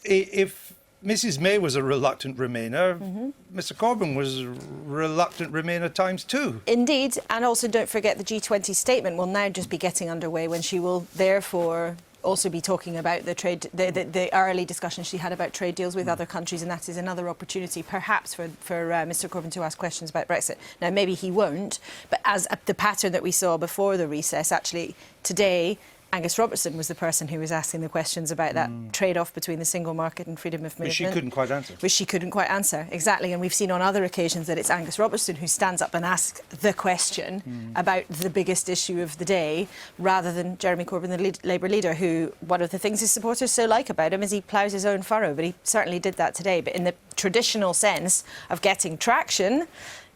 if Mrs May was a reluctant Remainer, Mr Corbyn was a reluctant Remainer times 2. Indeed, and also don't forget the G20 statement will now just be getting underway when she will therefore also be talking about the early discussion she had about trade deals with other countries, and that is another opportunity perhaps for Mr Corbyn to ask questions about Brexit. Now maybe he won't, but as the pattern that we saw before the recess, actually today Angus Robertson was the person who was asking the questions about that trade-off between the single market and freedom of movement. Which she couldn't quite answer. Which she couldn't quite answer, exactly. And we've seen on other occasions that it's Angus Robertson who stands up and asks the question about the biggest issue of the day, rather than Jeremy Corbyn, the Labour leader, who, one of the things his supporters so like about him is he ploughs his own furrow, but he certainly did that today. But in the traditional sense of getting traction, it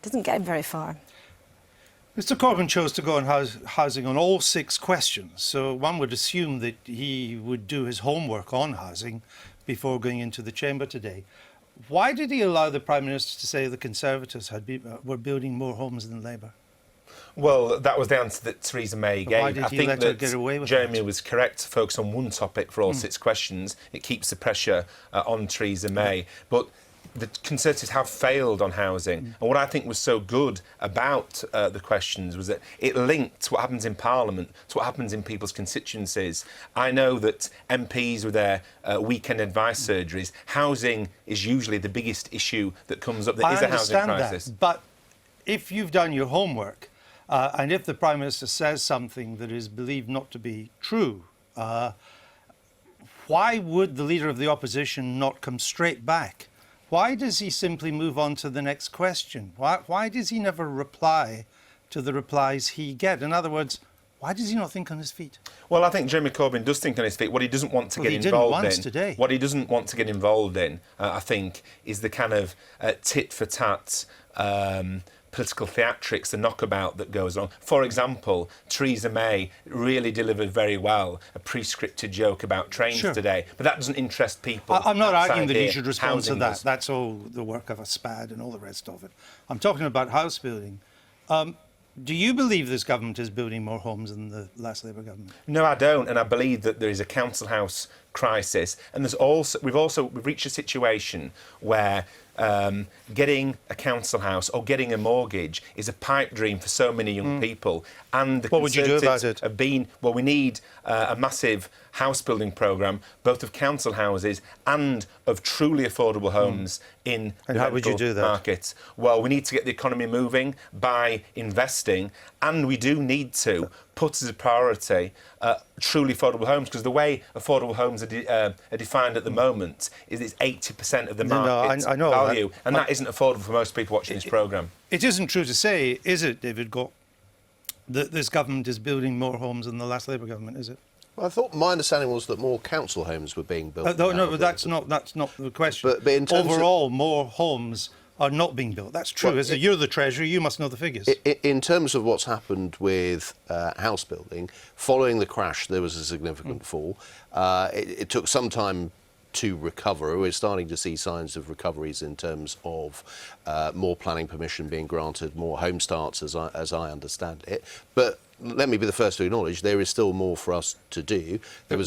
doesn't get him very far. Mr Corbyn chose to go on housing on all 6 questions, so one would assume that he would do his homework on housing before going into the chamber today. Why did he allow the Prime Minister to say the Conservatives were building more homes than Labour? Well, that was the answer that Theresa May gave. Why did I you think let her that get away with Jeremy was correct to focus on one topic for all 6 questions. It keeps the pressure on Theresa May. But the Conservatives have failed on housing. And what I think was so good about the questions was that it linked what happens in Parliament to what happens in people's constituencies. I know that MPs with their weekend advice surgeries, housing is usually the biggest issue that comes up. There is a housing crisis. But if you've done your homework, and if the Prime Minister says something that is believed not to be true, why would the Leader of the Opposition not come straight back? Why does he simply move on to the next question? Why does he never reply to the replies he gets? In other words, why does he not think on his feet? Well, I think Jeremy Corbyn does think on his feet. What he doesn't want to get involved in, today. What he doesn't want to get involved in, I think, is the kind of tit for tat. Political theatrics, the knockabout that goes on. For example, Theresa May really delivered very well a pre-scripted joke about trains today, but that doesn't interest people. I'm not arguing that here. he should respond to that. Does. That's all the work of a SPAD and all the rest of it. I'm talking about house building. Do you believe this government is building more homes than the last Labour government? No, I don't, and I believe that there is a council house crisis, and we've reached a situation where getting a council house or getting a mortgage is a pipe dream for so many young people. And the What would you do about Conservatives it? have been, well, we need a massive house building programme, both of council houses and of truly affordable homes in And the how would you local do that? markets. Well, we need to get the economy moving by investing, and we do need to put as a priority truly affordable homes, because the way affordable homes are defined at the moment is it's 80% of the market I know value, and that isn't affordable for most people watching this programme. It isn't true to say, is it, David Gott, that this government is building more homes than the last Labour government, is it? Well, I thought my understanding was that more council homes were being built. No, but that's not the question. But in terms overall, more homes are not being built. That's true. Well, You're the Treasurer, you must know the figures. In terms of what's happened with house building, following the crash, there was a significant fall. It took some time to recover. We're starting to see signs of recoveries in terms of more planning permission being granted, more home starts, as I understand it. But let me be the first to acknowledge there is still more for us to do. Let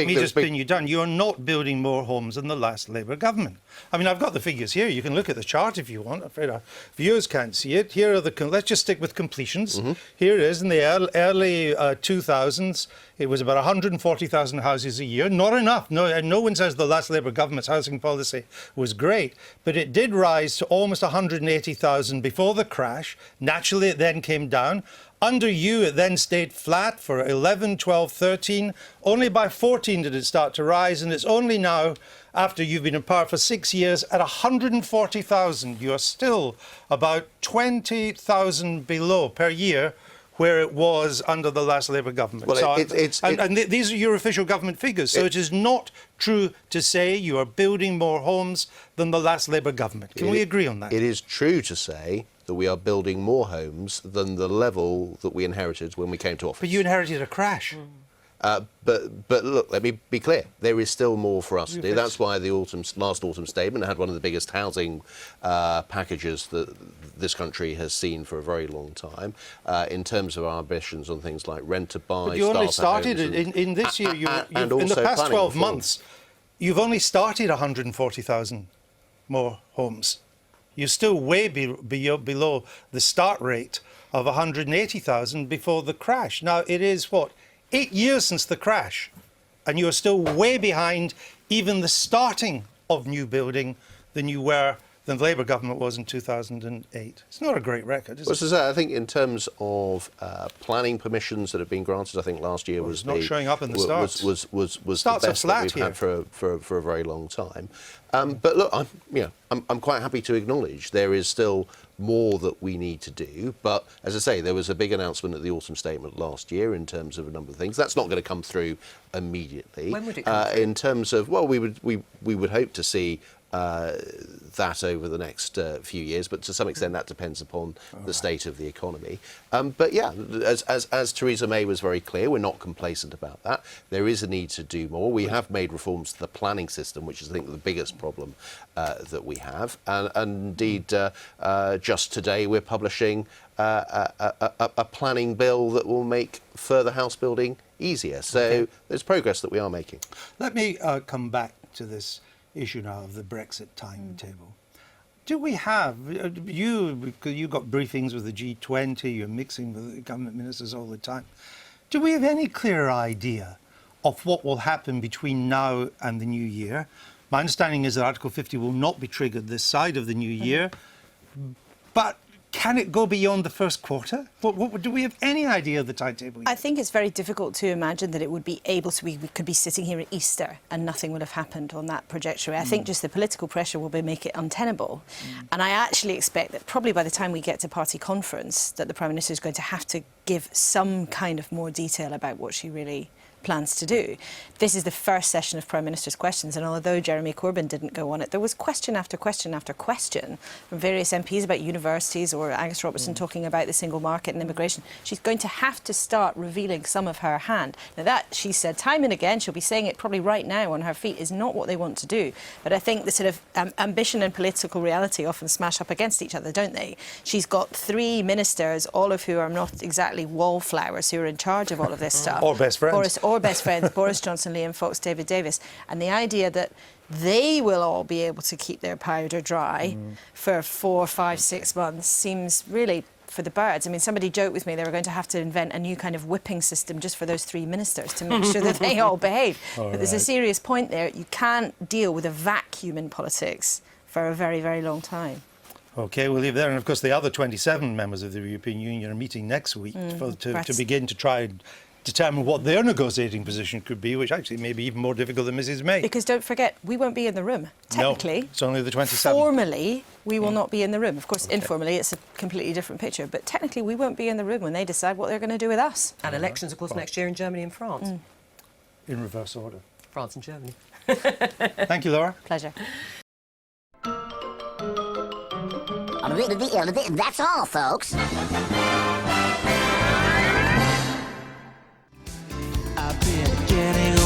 me just pin you down. You're not building more homes than the last Labour government. I mean, I've got the figures here. You can look at the chart if you want. I'm afraid our viewers can't see it. Here are let's just stick with completions. Here it is in the early 2000s. It was about 140,000 houses a year. Not enough. No one says the last Labour government's housing policy was great, but it did rise to almost 180,000 before the crash. Naturally, it then came down. Under you, it then stayed flat for 11, 12, 13. Only by 14 did it start to rise, and it's only now, after you've been in power for 6 years, at 140,000. You're still about 20,000 below per year where it was under the last Labour government. Well, These are your official government figures, so it is not true to say you are building more homes than the last Labour government. Can we agree on that? It is true to say that we are building more homes than the level that we inherited when we came to office. But you inherited a crash. But look, let me be clear. There is still more for us to do. That's why the last autumn statement had one of the biggest housing packages that this country has seen for a very long time. In terms of our ambitions on things like rent to buy, but you only started in this year. In the past 12 months, you've only started 140,000 more homes. You're still way below the start rate of 180,000 before the crash. Now, it is, 8 years since the crash, and you're still way behind even the starting of new building than the Labour government was in 2008. It's not a great record, is it? I think in terms of planning permissions that have been granted, I think last year was not showing up in the starts. Was starts the best that we've had for a very long time. But look, I'm quite happy to acknowledge there is still more that we need to do. But as I say, there was a big announcement at the autumn statement last year in terms of a number of things. That's not going to come through immediately. When would it come through? In terms of, we would hope to see that over the next few years, but to some extent that depends upon the state of the economy. But yeah, as Theresa May was very clear, we're not complacent about that. There is a need to do more. We have made reforms to the planning system, which is, I think, the biggest problem that we have. And indeed, just today we're publishing a planning bill that will make further house building easier. So there's progress that we are making. Let me come back to this issue now of the Brexit timetable. Do we have, you got briefings with the G20, you're mixing with the government ministers all the time. Do we have any clearer idea of what will happen between now and the new year? My understanding is that Article 50 will not be triggered this side of the new year, but can it go beyond the first quarter? Do we have any idea of the timetable yet? I think it's very difficult to imagine that it would be able to be, we could be sitting here at Easter and nothing would have happened on that trajectory. I think just the political pressure will make it untenable. And I actually expect that probably by the time we get to party conference that the Prime Minister is going to have to give some kind of more detail about what she really plans to do. This is the first session of Prime Minister's questions, and although Jeremy Corbyn didn't go on it, there was question after question after question from various MPs about universities or Angus Robertson talking about the single market and immigration. She's going to have to start revealing some of her hand. Now that, she said time and again, she'll be saying it probably right now on her feet, is not what they want to do. But I think the sort of ambition and political reality often smash up against each other, don't they? She's got 3 ministers, all of who are not exactly wallflowers, who are in charge of all of this stuff. Or best friends. Or best friends, Boris Johnson, Liam Fox, David Davis. And the idea that they will all be able to keep their powder dry for 4, 5, 6 months seems really for the birds. I mean, somebody joked with me they were going to have to invent a new kind of whipping system just for those 3 ministers to make sure that they all behave. But there's a serious point there. You can't deal with a vacuum in politics for a very, very long time. OK, we'll leave it there. And of course, the other 27 members of the European Union are meeting next week to begin to try and determine what their negotiating position could be, which actually may be even more difficult than Mrs May. Because don't forget, we won't be in the room. Technically, no, it's only the 27th. Formally, we will not be in the room. Of course, informally, it's a completely different picture. But technically, we won't be in the room when they decide what they're going to do with us. And elections, of course, next year in Germany and France. In reverse order. France and Germany. Thank you, Laura. Pleasure. That's all, folks. I've been getting